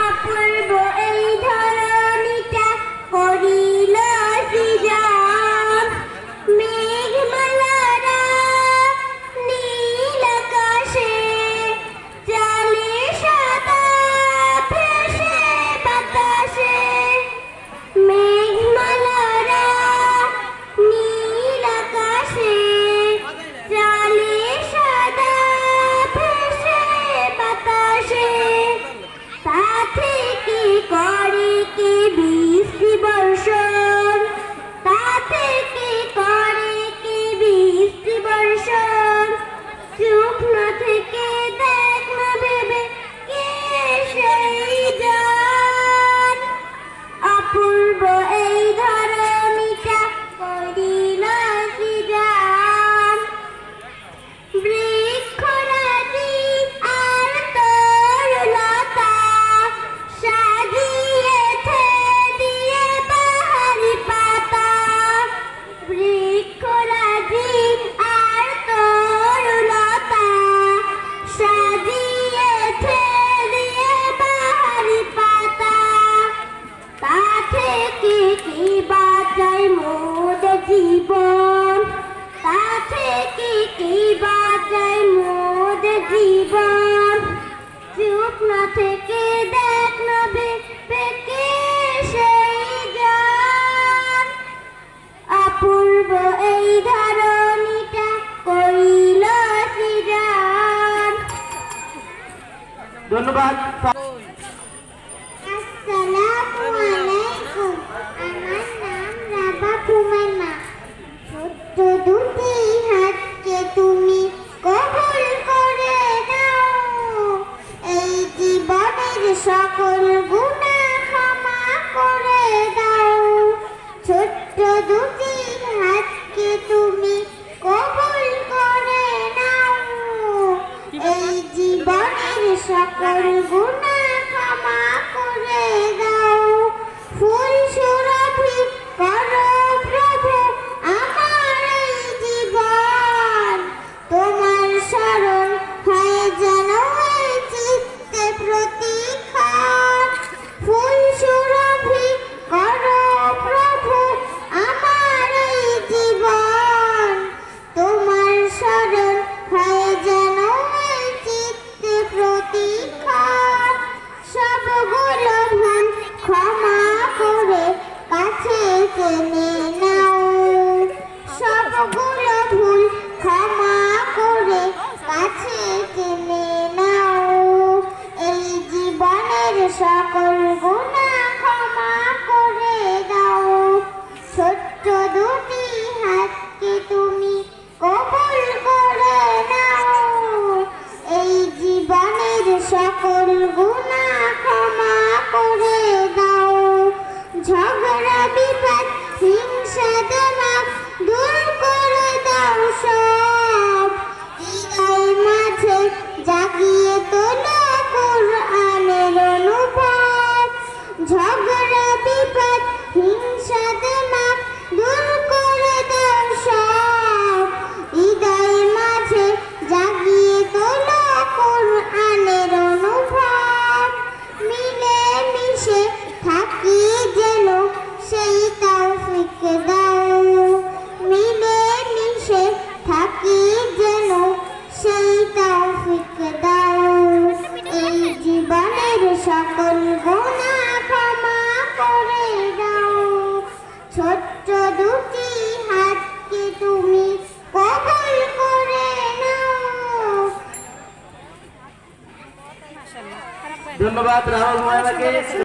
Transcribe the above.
অপূর্ব এই ধরণীটা করিল সৃজন, মেঘমালারা নীল আকাশে চলে সদা ভেসে বাতাসে। মেঘমালারা নীল আকাশে চলে সদা ভেসে বাতাসে। তা থেকে করে কে বৃষ্টি বর্ষণ, তা থেকে করে কে বৃষ্টি বর্ষণ। চুপ না থেকে দেখ না ভেবে কে সেই জন, অপূর্ব এই ধরণীটা করিল সৃজন। বৃক্ষরাজি আর তরুলতা সাজিয়েছে দিয়ে বাহারি পাতা। বৃক্ষরাজি আর তরুলতা সাজিয়েছে দিয়ে বাহারি পাতা। তা থেকে কি বাঁচায় মোদ জীবন, তা থেকে কি বাঁচায় মোদ জীবন। চুপ না থেকে দেখ না ভেবে কে সেই জন, অপূর্ব এই ধরণীটা করিল সৃজন। ধন্যবাদ। আসসালামু আলাইকুম, আমার নাম রাবা ফুমাইমা। ছোট্ট দুটি হাতকে তুমি কবুল করে নাও, এই জীবনের সকল গুনাহ ক্ষমা করে দাও। ছোট্ট দুটি হাতকে তুমি কবুল করে নাও, এই জীবনের সকল গুনাহ ক্ষমা করে দাও। ফুল সুরভি করো প্রভু আমার এই জীবন, তোমার শরণ হয় যেন এই চিত্তে প্রতিক্ষণ। ফুল সুরভি করো প্রভু আমার এই জীবন, তোমার শরণ হয় যেন এই চিত্তে প্রতিক্ষণ। সবগুলো ভুল ক্ষমা করে কাছে টেনে নাও, সবগুলো ভুল ক্ষমা করে কাছে টেনে নাও। এই জীবনের সকল গুনাহ ক্ষমা করে দাও। ছোট্ট দুটি হাতকে তুমি কবুল করে নাও, এই জীবনের সকল গুনাহ ক্ষমা করে দাও। ঝগড়া বিবাদ হিংসা দেমাগ দূর করে দাও সব, হৃদয় মাঝে জাগিয়ে তোলো কুরআনের অনুভব। ঝগড়া বিবাদ হিংসা দেমাগ দূর করে দাও সব, হৃদয় মাঝে জাগিয়ে তোলো কুরআনের অনুভব। মিলে মিশে থাকি যেন সেই তৌফিক দাও, মিলে মিশে থাকি যেন সেই তৌফিক দাও। এই জীবনের সকল গুনাহ ক্ষমা করে দাও। ছোট্ট দুটি হাতকে তুমি কবুল করে নাও। ধন্যবাদ রাহুল মায়াকে।